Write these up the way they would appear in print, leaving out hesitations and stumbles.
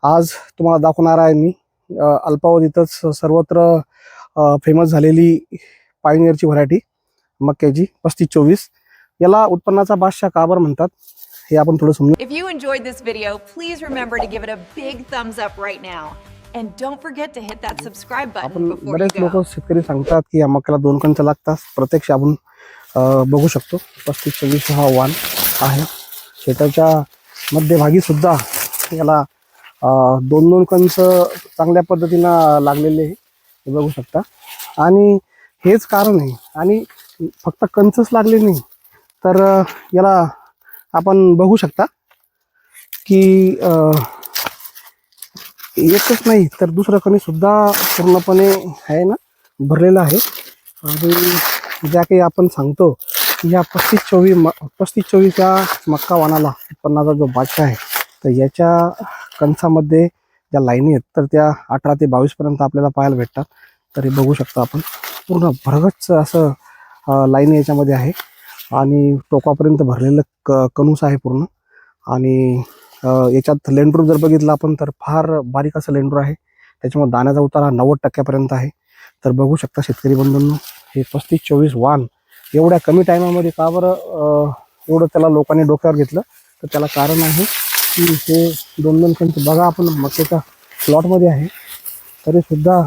आज तुम्हाला दाखवणार आहे मी अल्पावधीतच सर्वत्र फेमस झालेली पायनियरची व्हरायटी मक्याची 3524. याला उत्पन्नाचा बादशाह का बरं म्हणतात हे आपण थोडं समजू. If you enjoyed this video, please remember to give it a big thumbs up right now. And don't forget to hit that subscribe button आपण before you बरेच लोक go. शेतकरी सांगतात की या मक्याला 2 कंच लागतात. प्रत्यक्ष आपण बघू शकतो 3524 हा वाण आहे. शेताच्या मध्यभागी सुद्धा याला 2-2 कंच चांगल्या पद्धतीनं लागलेले हे बघू शकता. आणि हेच कारण आहे. आणि फक्त कंचच लागले नाही तर याला आपण बघू शकता की एकच नाही तर दुसरं कणी सुद्धा पूर्णपणे आहे ना भरलेलं आहे. आणि ज्या काही आपण सांगतो की या 3524 या मक्का वाणाला उत्पन्नाचा जो बादशाह आहे तर याच्या कंचामध्ये ज्या लाईनी आहेत तर त्या 18 ते 22 पर्यंत आपल्याला पाहायला भेटतात. तर हे बघू शकता आपण पूर्ण भरगच्च असं लाईनी याच्यामध्ये आहे. आणि टोकापर्यंत भरलेलं कणूस आहे पूर्ण. आणि याच्यात लेंडरू जर बघितलं आपण तर फार बारीक असं लेंडरू आहे. त्याच्यामुळे दाण्याचा उतारा 90% आहे. तर बघू शकता शेतकरी बंधूंनो हे 3524 वाण एवढ्या कमी टायमामध्ये का बरं एवढं त्याला लोकांनी डोक्यावर घेतलं तर त्याला कारण आहे की हे 2-2 कंच बघा आपण मक्याच्या प्लॉटमध्ये आहे तरीसुद्धा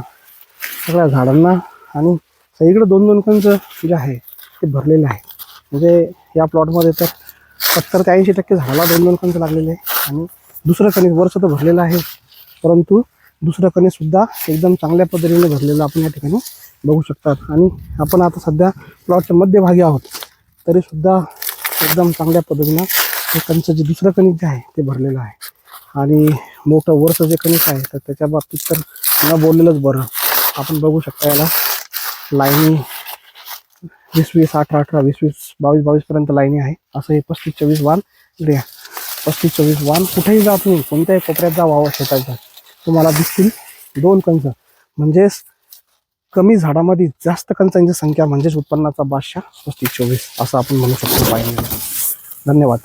सगळ्या झाडांना आणि सगळीकडे 2-2 कंच जे आहे ते भरलेले आहे. म्हणजे या प्लॉटमध्ये तर 70 ते 80% झाडाला 2-2 कंच लागलेले आहे. आणि दुसरं कणीस वरचं तर भरलेलं आहे परंतु दुसरं कणीससुद्धा एकदम चांगल्या पद्धतीने भरलेलं आपण या ठिकाणी बघू शकतात. आणि आपण आता सध्या प्लॉटच्या मध्यभागी आहोत तरीसुद्धा एकदम चांगल्या पद्धतीनं हे कंच जे दुसरं कणीस जे आहे ते भरलेलं आहे. आणि मोठं वरचं जे कणीस आहे तर त्याच्या बाबतीत तर न बोललेलंच बरं. आपण बघू शकता याला लाईनी 20-20, 18-18, 20-20, 22-22 पर्यंत लाईनी आहे. असं हे 3524 वाण इकडे 3524 वाण कुठेही जा तुम्ही कोणत्याही कोपऱ्यात जा वावा शेताच्या तुम्हाला दिसतील 2 कंच. म्हणजेच कमी झाडामध्ये जास्त कंचांची संख्या म्हणजेच उत्पन्नाचा बादशाह 3524 असं आपण म्हणू शकतो पाहिजे. धन्यवाद.